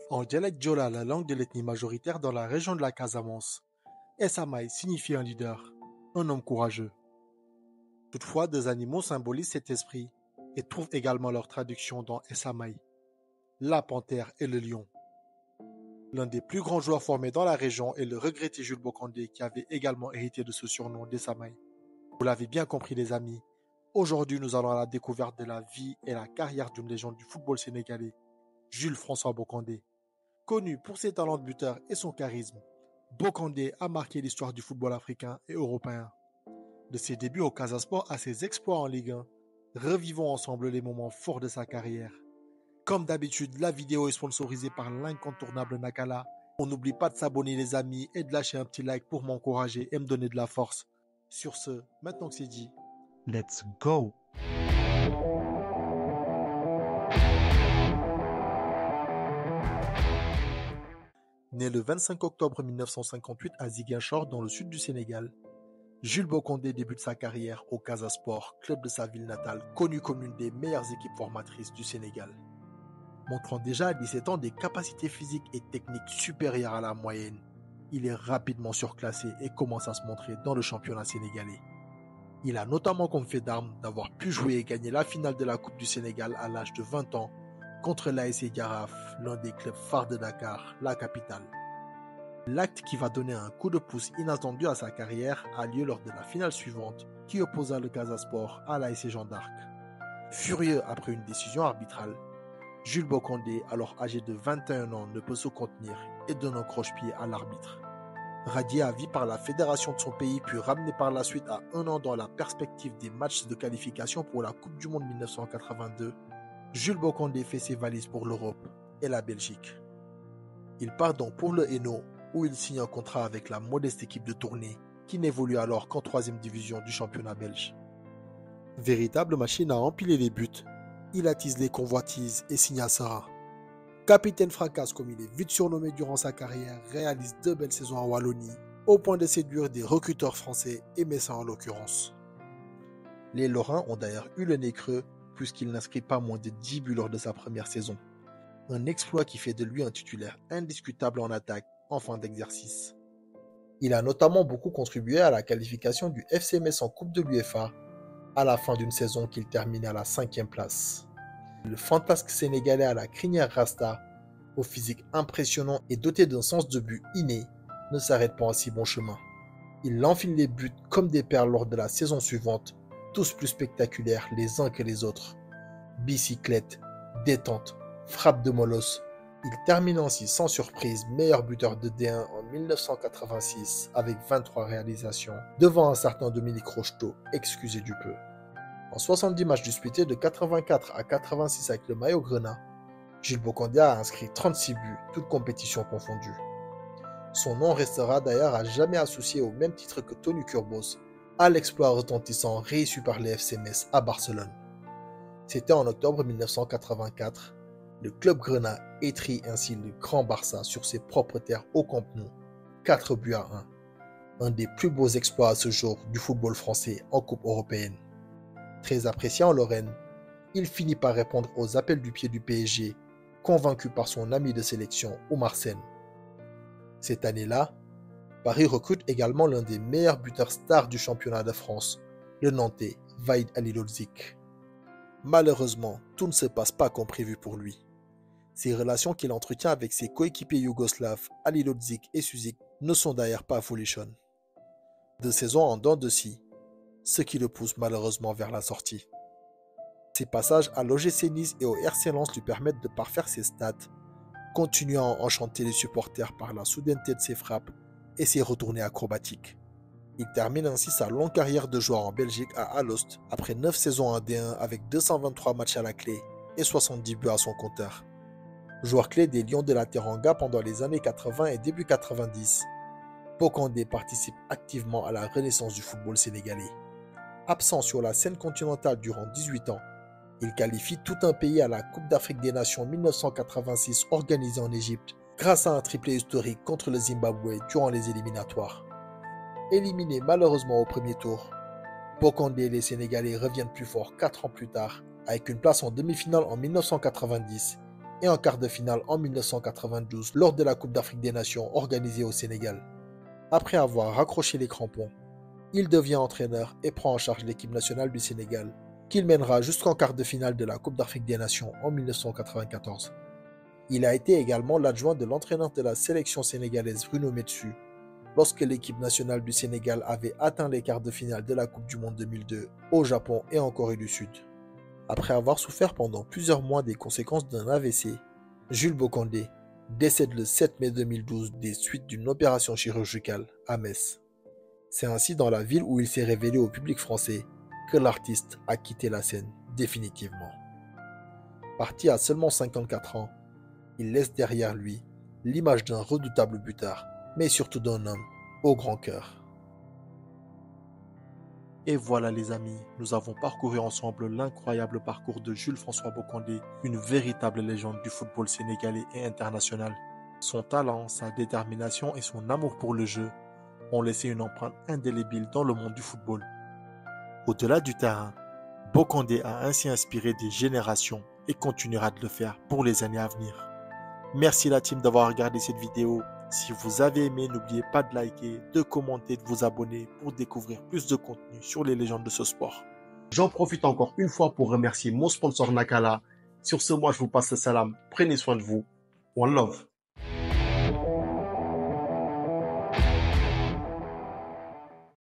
En dialecte diola, la langue de l'ethnie majoritaire dans la région de la Casamance, Essamay signifie un leader, un homme courageux. Toutefois, deux animaux symbolisent cet esprit et trouvent également leur traduction dans Essamay, la panthère et le lion. L'un des plus grands joueurs formés dans la région est le regretté Jules Bocandé qui avait également hérité de ce surnom d'Essamay. Vous l'avez bien compris les amis, aujourd'hui nous allons à la découverte de la vie et la carrière d'une légende du football sénégalais, Jules François Bocandé. Connu pour ses talents de buteur et son charisme, Bocandé a marqué l'histoire du football africain et européen. De ses débuts au Casa Sport à ses exploits en Ligue 1, revivons ensemble les moments forts de sa carrière. Comme d'habitude, la vidéo est sponsorisée par l'incontournable Nakala. On n'oublie pas de s'abonner les amis et de lâcher un petit like pour m'encourager et me donner de la force. Sur ce, maintenant que c'est dit, let's go! Né le 25 octobre 1958 à Ziguinchor, dans le sud du Sénégal, Jules Bocandé débute sa carrière au Casa Sport, club de sa ville natale, connu comme l'une des meilleures équipes formatrices du Sénégal. Montrant déjà à 17 ans des capacités physiques et techniques supérieures à la moyenne, il est rapidement surclassé et commence à se montrer dans le championnat sénégalais. Il a notamment comme fait d'armes d'avoir pu jouer et gagner la finale de la Coupe du Sénégal à l'âge de 20 ans contre l'ASC Jaraaf, l'un des clubs phares de Dakar, la capitale. L'acte qui va donner un coup de pouce inattendu à sa carrière a lieu lors de la finale suivante qui opposa le Casa Sport à l'ASC Jeanne d'Arc. Furieux après une décision arbitrale, Jules Bocandé, alors âgé de 21 ans, ne peut se contenir et donne un croche-pied à l'arbitre. Radié à vie par la fédération de son pays puis ramené par la suite à 1 an dans la perspective des matchs de qualification pour la Coupe du Monde 1982, Jules Bocandé fait ses valises pour l'Europe et la Belgique. Il part donc pour le Hainaut où il signe un contrat avec la modeste équipe de Tournai qui n'évolue alors qu'en 3e division du championnat belge. Véritable machine à empiler les buts, il attise les convoitises et signe à Sarah. Capitaine fracasse comme il est vite surnommé durant sa carrière, réalise 2 belles saisons en Wallonie, au point de séduire des recruteurs français et Messins en l'occurrence. Les Lorrains ont d'ailleurs eu le nez creux puisqu'il n'inscrit pas moins de 10 buts lors de sa première saison. Un exploit qui fait de lui un titulaire indiscutable en attaque en fin d'exercice. Il a notamment beaucoup contribué à la qualification du FC Metz en Coupe de l'UEFA à la fin d'une saison qu'il termine à la 5e place. Le fantasque sénégalais à la crinière rasta, au physique impressionnant et doté d'un sens de but inné, ne s'arrête pas en si bon chemin. Il enfile les buts comme des perles lors de la saison suivante, tous plus spectaculaires les uns que les autres. Bicyclette, détente, frappe de molosse. Il termine ainsi sans surprise meilleur buteur de D1 en 1986 avec 23 réalisations, devant un certain Dominique Rocheteau, excusez du peu. En 70 matchs disputés de 84 à 86 avec le maillot grenat, Jules Bocandé a inscrit 36 buts, toutes compétitions confondues. Son nom restera d'ailleurs à jamais associé au même titre que Tony Kurbos, à l'exploit retentissant réussi par les FC Metz à Barcelone. C'était en octobre 1984. Le club grenat étrit ainsi le Grand Barça sur ses propres terres au Camp Nou, 4 buts à 1. Un des plus beaux exploits à ce jour du football français en Coupe européenne. Très apprécié en Lorraine, il finit par répondre aux appels du pied du PSG, convaincu par son ami de sélection Oumar Sène. Cette année-là, Paris recrute également l'un des meilleurs buteurs stars du championnat de France, le Nantais Vahid Halilhodžić. Malheureusement, tout ne se passe pas comme prévu pour lui. Ses relations qu'il entretient avec ses coéquipiers yougoslaves Halilhodžić et Sušić ne sont d'ailleurs pas folichonnes. 2 saisons en dents de scie, ce qui le pousse malheureusement vers la sortie. Ses passages à l'OGC Nice et au RC Lens lui permettent de parfaire ses stats, continuant à enchanter les supporters par la soudaineté de ses frappes et ses retournées acrobatiques. Il termine ainsi sa longue carrière de joueur en Belgique à Alost après 9 saisons en D1 avec 223 matchs à la clé et 70 buts à son compteur. Joueur clé des Lions de la Teranga pendant les années 80 et début 90, Bocandé participe activement à la renaissance du football sénégalais. Absent sur la scène continentale durant 18 ans, il qualifie tout un pays à la Coupe d'Afrique des Nations 1986 organisée en Égypte grâce à un triplé historique contre le Zimbabwe durant les éliminatoires. Éliminé malheureusement au premier tour, Bocandé et les Sénégalais reviennent plus fort 4 ans plus tard avec une place en demi-finale en 1990 et en quart de finale en 1992 lors de la Coupe d'Afrique des Nations organisée au Sénégal. Après avoir raccroché les crampons, il devient entraîneur et prend en charge l'équipe nationale du Sénégal, qu'il mènera jusqu'en quart de finale de la Coupe d'Afrique des Nations en 1994. Il a été également l'adjoint de l'entraîneur de la sélection sénégalaise Bruno Metsu, lorsque l'équipe nationale du Sénégal avait atteint les quarts de finale de la Coupe du Monde 2002 au Japon et en Corée du Sud. Après avoir souffert pendant plusieurs mois des conséquences d'un AVC, Jules Bocandé décède le 7 mai 2012 des suites d'une opération chirurgicale à Metz. C'est ainsi dans la ville où il s'est révélé au public français que l'artiste a quitté la scène définitivement. Parti à seulement 54 ans, il laisse derrière lui l'image d'un redoutable buteur, mais surtout d'un homme au grand cœur. Et voilà les amis, nous avons parcouru ensemble l'incroyable parcours de Jules-François Bocandé, une véritable légende du football sénégalais et international. Son talent, sa détermination et son amour pour le jeu ont laissé une empreinte indélébile dans le monde du football. Au-delà du terrain, Bocandé a ainsi inspiré des générations et continuera de le faire pour les années à venir. Merci la team d'avoir regardé cette vidéo. Si vous avez aimé, n'oubliez pas de liker, de commenter, de vous abonner pour découvrir plus de contenu sur les légendes de ce sport. J'en profite encore une fois pour remercier mon sponsor Nakala. Sur ce, moi je vous passe le salam. Prenez soin de vous. One love.